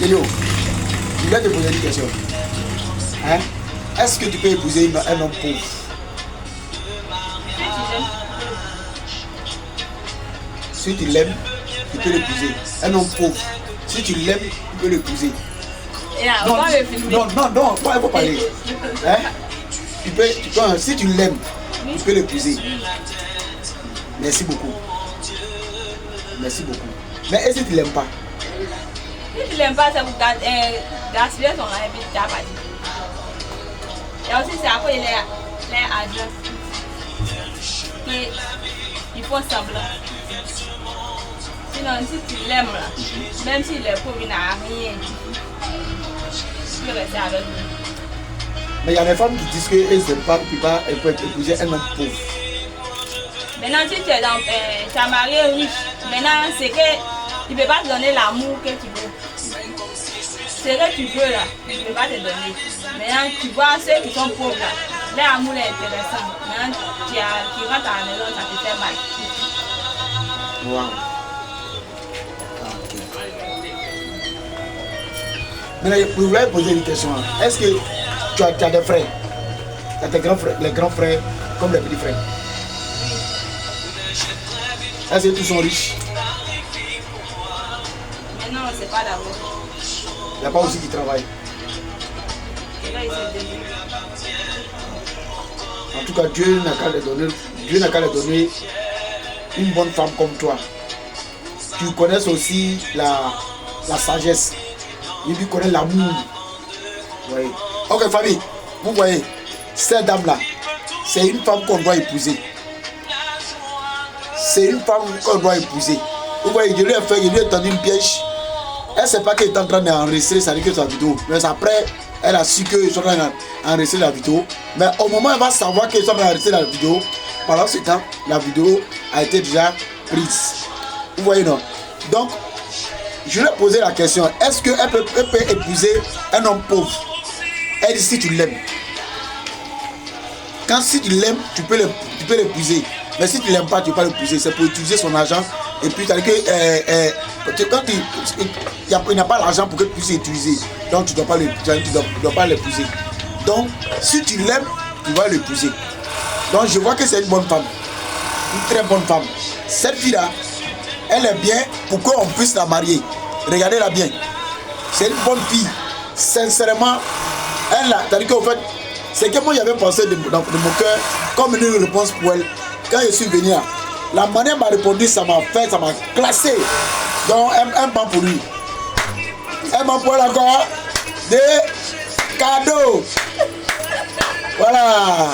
Elio, je vais te poser une question. Hein? Est-ce que tu peux épouser un homme pauvre? Si tu l'aimes, tu peux l'épouser. Un homme pauvre, si tu l'aimes, tu peux l'épouser. Non, il faut parler. Hein? Si tu l'aimes, tu peux l'épouser. Merci beaucoup. Merci beaucoup. Mais est-ce que tu ne l'aimes pas? Si tu ne l'aimes pas, c'est pour gaspiller son argent. Et aussi, c'est à cause de les agents qui font semblant. Sinon, si tu l'aimes, même s'il est pauvre, il n'a rien, tu peux rester avec lui. Mais il y a des femmes qui disent qu'elles n'aiment pas, elles peuvent épouser un homme pauvre. Maintenant, si tu es marié riche, maintenant, c'est qu'il ne peut pas te donner l'amour que tu veux. Ce que tu veux là, il ne peut pas te donner. Maintenant, tu vois ceux qui sont pauvres là, leur amour est intéressant. Maintenant, tu rentres à la maison, ça te fait mal. Wow. Maintenant, je voulais poser une question. Est-ce que tu as des frères? Tu as tes grands frères, les grands frères comme les petits frères? Est-ce que tous sont riches? Mais non, c'est pas d'abord. Il n'y a pas aussi qui travaillent. Et là, il se débrouille. En tout cas, Dieu n'a qu'à leur donner une bonne femme comme toi. Tu connais aussi la sagesse. Il lui connaît l'amour. Oui. Ok, famille, vous voyez, cette dame-là, c'est une femme qu'on doit épouser. C'est une femme qu'on doit épouser. Vous voyez, je lui ai tendu une piège. Elle ne sait pas qu'elle est en train d'enregistrer sa vidéo. Mais après, elle a su qu'ils sont en train d'enregistrer la vidéo. Mais au moment où elle va savoir qu'ils sont en train d'enregistrer la vidéo, pendant ce temps, la vidéo a été déjà prise. Vous voyez, non? Donc, je lui ai posé la question, est-ce qu'elle peut épouser un homme pauvre? Elle dit si tu l'aimes. Quand si tu l'aimes, tu peux l'épouser. Mais si tu ne l'aimes pas, tu ne peux pas l'épouser. C'est pour utiliser son argent. Et puis, quand il n'y a pas l'argent pour que tu puisses utiliser, donc tu ne dois pas l'épouser. Donc, si tu l'aimes, tu vas l'épouser. Donc, je vois que c'est une bonne femme. Une très bonne femme. Cette fille-là, elle est bien pour qu'on puisse la marier. Regardez-la bien. C'est une bonne fille. Sincèrement, elle a. C'est-à-dire qu'en fait, c'est que moi j'avais pensé de mon cœur comme une réponse pour elle. Quand je suis venu là, la manière m'a répondu, ça m'a classé. Donc, un banc pour lui. Un banc pour elle encore. Des cadeaux. Voilà.